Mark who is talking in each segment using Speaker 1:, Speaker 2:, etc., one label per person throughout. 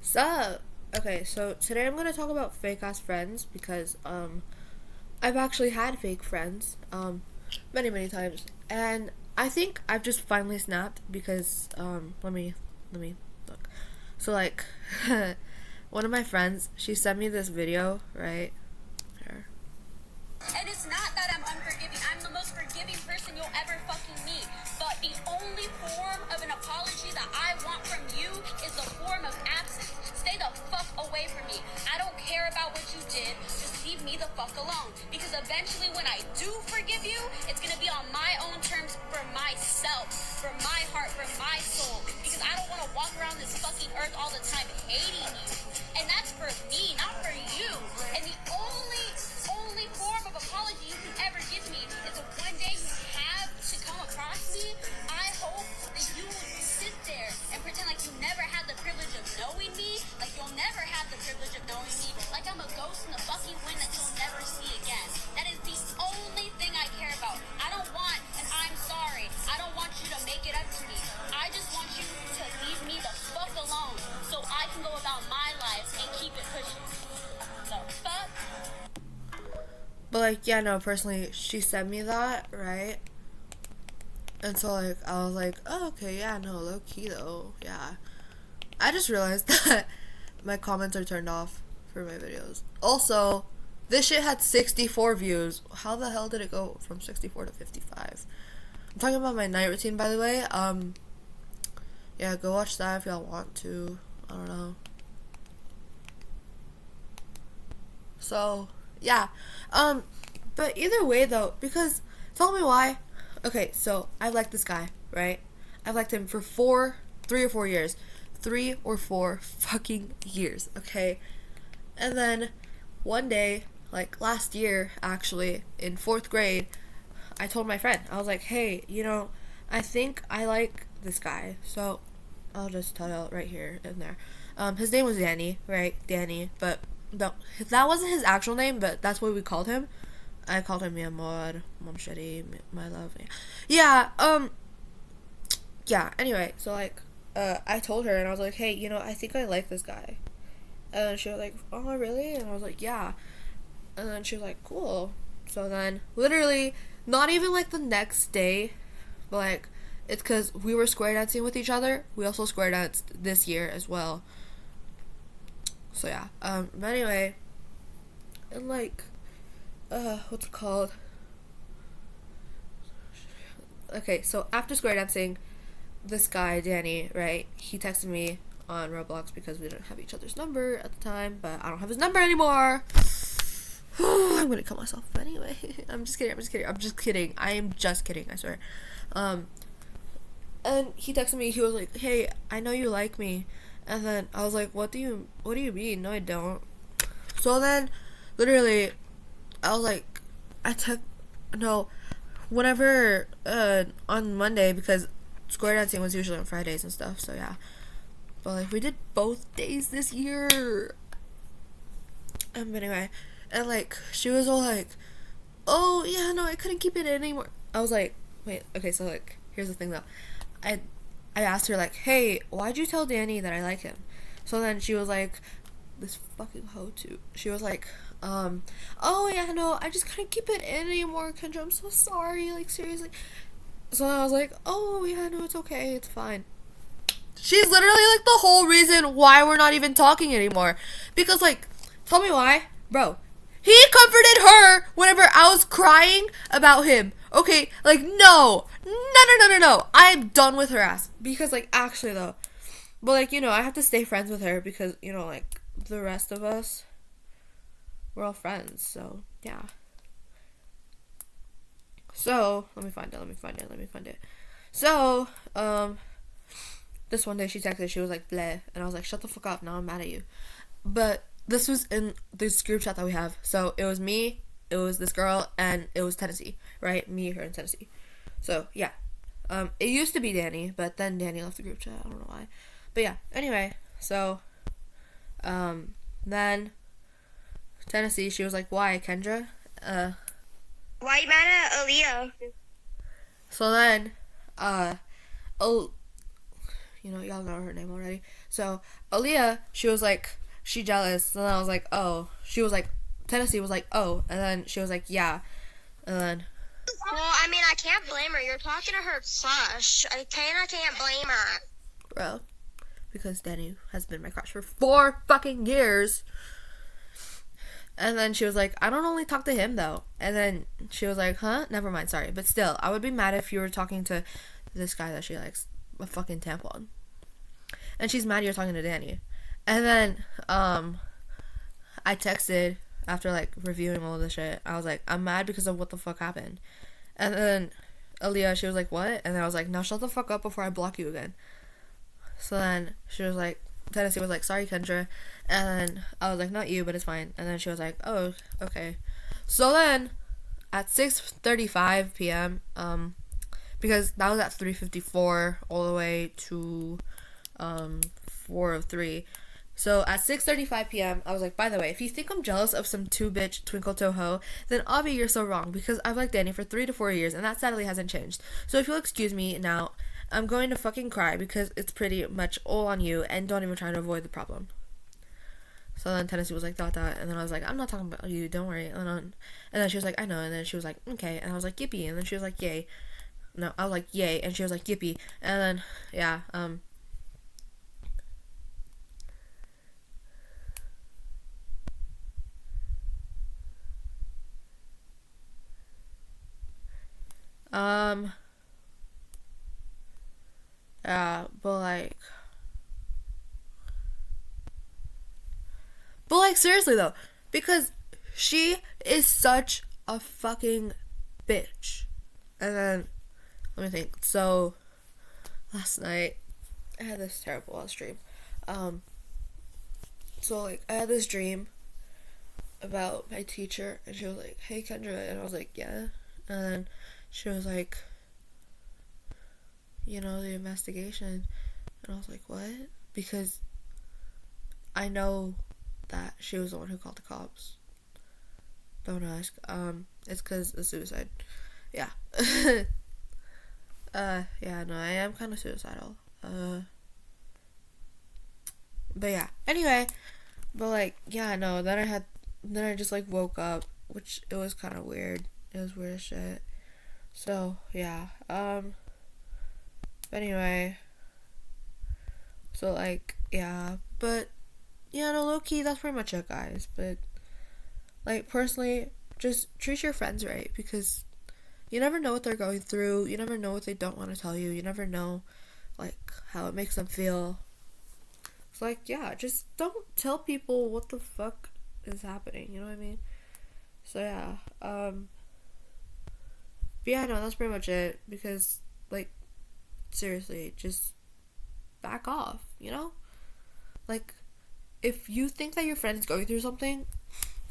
Speaker 1: Sup? Okay, so today I'm gonna talk about fake ass friends because I've actually had fake friends many times, and I think I've just finally snapped because let me look. So like one of my friends, she sent me this video, right? Here.
Speaker 2: And it's not that I'm unforgiving. I'm the most forgiving person you'll ever fucking meet. But the only form of an apology that I want from you is the form of absence. Stay the fuck away from me. I don't care about what you did. Just leave me the fuck alone. Because eventually when I do forgive you, it's gonna be on my own terms for myself, for my heart, for my soul. Because I don't want to walk around this fucking earth all the time hating you. And that's for me, not for you. And the only form of apology you can ever give me is if one day you have to come across me, I hope that you will sit there and pretend like you never had the privilege of knowing me, like you'll never have the privilege of knowing me, like I'm a ghost in the fucking wind that you'll never see again. That is the only thing I care about. I don't want an I'm sorry. I don't want you to make it up to me. I just want you to leave me the fuck alone so I can go about my life and keep it pushing. The fuck?
Speaker 1: But like, yeah, no, personally, she sent me that, right? And so like I was like, oh, okay, yeah, no, low key though, yeah. I just realized that my comments are turned off for my videos. Also, this shit had 64 views. How the hell did it go from 64 to 55? I'm talking about my night routine, by the way. Yeah, go watch that if y'all want to. I don't know. So, yeah. But either way though, because tell me why. Okay, so I like this guy, right? I've liked him for 3 or 4 years. 3 or 4 fucking years, okay? And then one day, like last year actually, in fourth grade, I told my friend, I was like, hey, I think I like this guy. So I'll just tell you right here and there. His name was Danny, right? Danny, but no, that wasn't his actual name, but that's what we called him. I called him mi amor, mon chéri, my love. Yeah, yeah, anyway, so like, I told her and I was like, hey, I think I like this guy. And she was like, oh, really? And I was like, yeah. And then she was like, cool. So then, literally, not even like the next day, but like, it's because we were square dancing with each other. We also square danced this year as well. So yeah. But anyway, and like, what's it called? Okay, so after square dancing, this guy, Danny, right, he texted me on Roblox because we didn't have each other's number at the time, but I don't have his number anymore. I'm gonna kill myself. But anyway, I'm just kidding. I am just kidding. I swear. Um, and he texted me. He was like, "Hey, I know you like me," and then I was like, What do you mean? No, I don't." So then, literally, I was like, I took no, whenever on Monday because square dancing was usually on Fridays and stuff. So yeah, but like we did both days this year. But anyway, and like she was all like, "Oh yeah, no, I couldn't keep it in anymore." I was like, "Wait, okay, so like here's the thing though." I I asked her like, "Hey, why'd you tell Danny that I like him?" So then she was like, this fucking hoe too. She was like, "Oh yeah, no, I just couldn't keep it in anymore, Kendra. I'm so sorry, like seriously." So I was like, "Oh yeah, no, it's okay, it's fine." She's literally like the whole reason why we're not even talking anymore. Because like, tell me why, bro. He comforted her whenever I was crying about him. Okay, like no. I'm done with her ass. Because like actually though, but like I have to stay friends with her because like the rest of us, we're all friends. So yeah. So let me find it. So this one day she texted, she was like bleh, and I was like shut the fuck up. Now I'm mad at you. But this was in this group chat that we have. So it was me, it was this girl, and it was Tennessee, right? Me, her, and Tennessee. So yeah, it used to be Danny, but then Danny left the group chat. I don't know why, but yeah. Anyway, so then Tennessee, she was like, "Why, Kendra?"
Speaker 3: Why you mad at Aaliyah?
Speaker 1: So then, oh, y'all know her name already. So Aaliyah, she was like, she jealous, and then I was like, oh. She was like, Tennessee was like, oh, and then she was like, yeah, and then.
Speaker 3: Well, I mean, I can't blame her. You're talking to her crush. I can't blame her.
Speaker 1: Bro, because Danny has been my crush for 4 fucking years. And then she was like, I don't only talk to him though. And then she was like, huh? Never mind, sorry. But still, I would be mad if you were talking to this guy that she likes, a fucking tampon. And she's mad you're talking to Danny. And then, I texted after like reviewing all of the shit. I was like, I'm mad because of what the fuck happened. And then Aaliyah, she was like, what? And then I was like, now shut the fuck up before I block you again. So then she was like, Tennessee was like, sorry, Kendra. And then I was like, not you, but it's fine. And then she was like, oh, okay. So then at 6:35 p.m., because that was at 3:54 all the way to 4:03. So at 6:35 p.m., I was like, by the way, if you think I'm jealous of some 2-bitch twinkle toe hoe, then Avi, you're so wrong, because I've liked Danny for 3 to 4 years, and that sadly hasn't changed. So if you'll excuse me now, I'm going to fucking cry, because it's pretty much all on you, and don't even try to avoid the problem. So then Tennessee was like, dot, and then I was like, I'm not talking about you, don't worry. And then she was like, I know, and then she was like, okay, and I was like, yippee, and then she was like, yay. No, I was like, yay, and she was like, yippee, and then, yeah, yeah, but like, seriously though, because she is such a fucking bitch. And then, let me think, so, last night, I had this terrible ass dream, so like, I had this dream about my teacher, and she was like, hey Kendra, and I was like, yeah, and then she was like, you know, the investigation, and I was like, what? Because I know that she was the one who called the cops. Don't ask. It's because of suicide. Yeah. Yeah, no, I am kind of suicidal. But yeah. Anyway, but like, yeah, no, then I just like woke up, which it was kind of weird. It was weird as shit. So, yeah. But anyway. So, like, yeah. But, yeah, no, low-key, that's pretty much it, guys. But, like, personally, just treat your friends right, because you never know what they're going through. You never know what they don't want to tell you. You never know, like, how it makes them feel. It's like, yeah, just don't tell people what the fuck is happening, you know what I mean? So, yeah, but yeah, no, that's pretty much it, because, like, seriously, just back off, you know? Like, if you think that your friend is going through something,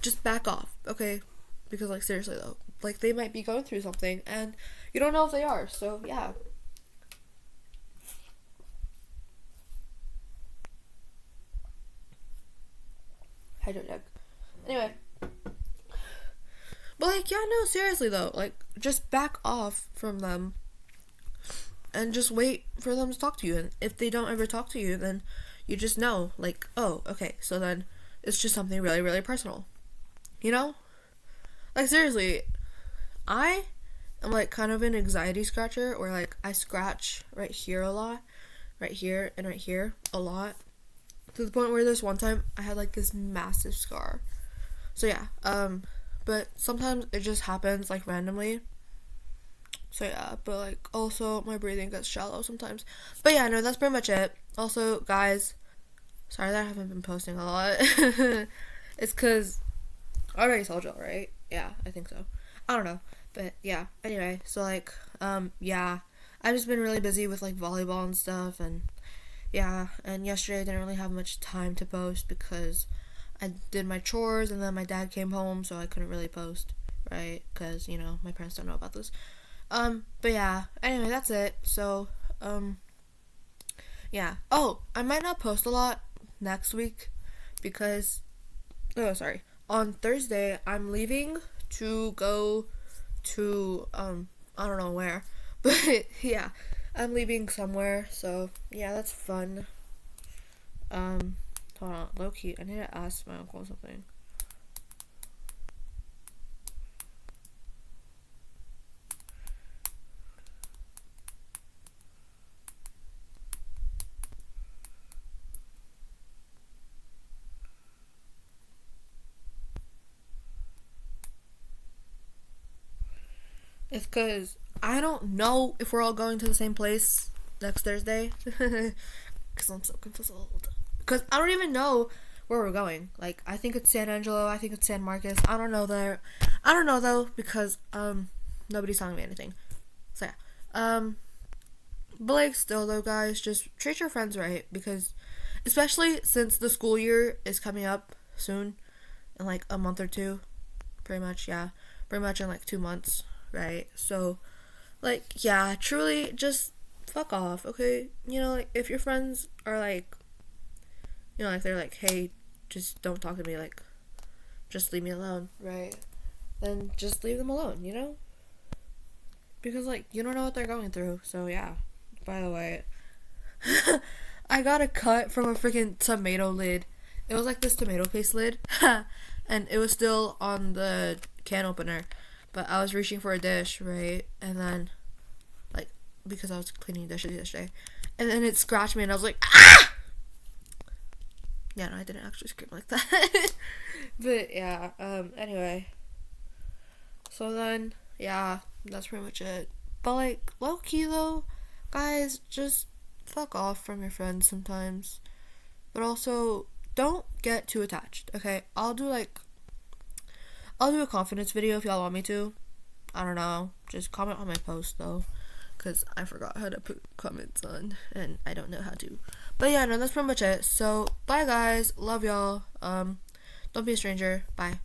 Speaker 1: just back off, okay? Because, like, seriously, though, like, they might be going through something, and you don't know if they are, so, yeah. Hydro-jug. Anyway. But, like, yeah, no, seriously, though, like, just back off from them, and just wait for them to talk to you, and if they don't ever talk to you, then you just know, like, oh, okay, so then it's just something really, really personal, you know? Like, seriously, I am, like, kind of an anxiety scratcher, where, like, I scratch right here a lot, right here, and right here a lot, to the point where this one time, I had, like, this massive scar. So, yeah, but sometimes it just happens, like, randomly. So, yeah, but, like, also, my breathing gets shallow sometimes. But, yeah, no, that's pretty much it. Also, guys, sorry that I haven't been posting a lot. It's because I already told y'all, right? Yeah, I think so. I don't know. But, yeah, anyway, so, like, yeah, I've just been really busy with, like, volleyball and stuff, and, yeah, and yesterday I didn't really have much time to post, because I did my chores, and then my dad came home, so I couldn't really post, right? Because, you know, my parents don't know about this. But yeah, anyway, that's it. So, yeah. Oh, I might not post a lot next week, because, oh, sorry. On Thursday, I'm leaving to go to, I don't know where, but, yeah, I'm leaving somewhere, so, yeah, that's fun. Hold on, low key, I need to ask my uncle something. It's because I don't know if we're all going to the same place next Thursday. Because I'm so confused. Because I don't even know where we're going. Like, I think it's San Angelo. I think it's San Marcos. I don't know there. I don't know though because nobody's telling me anything. So yeah. But like still though, guys, just treat your friends right because, especially since the school year is coming up soon, in like a month or two, pretty much. Yeah, pretty much in like 2 months. Right? So, like, yeah, truly just fuck off, okay? You know, like, if your friends are like, you know, like, they're like, hey, just don't talk to me, like, just leave me alone, right? Then just leave them alone, you know? Because, like, you don't know what they're going through, so yeah. By the way, I got a cut from a freaking tomato lid. It was like this tomato paste lid, and it was still on the can opener. But I was reaching for a dish, right? And then, like, because I was cleaning dishes yesterday. And then it scratched me and I was like, ah! Yeah, no, I didn't actually scream like that. But, yeah, anyway. So then, yeah, that's pretty much it. But, like, low-key, though, guys, just fuck off from your friends sometimes. But also, don't get too attached, okay? I'll do a confidence video if y'all want me to. I don't know. Just comment on my post, though. Because I forgot how to put comments on. And I don't know how to. But yeah, no, that's pretty much it. So, bye, guys. Love y'all. Don't be a stranger. Bye.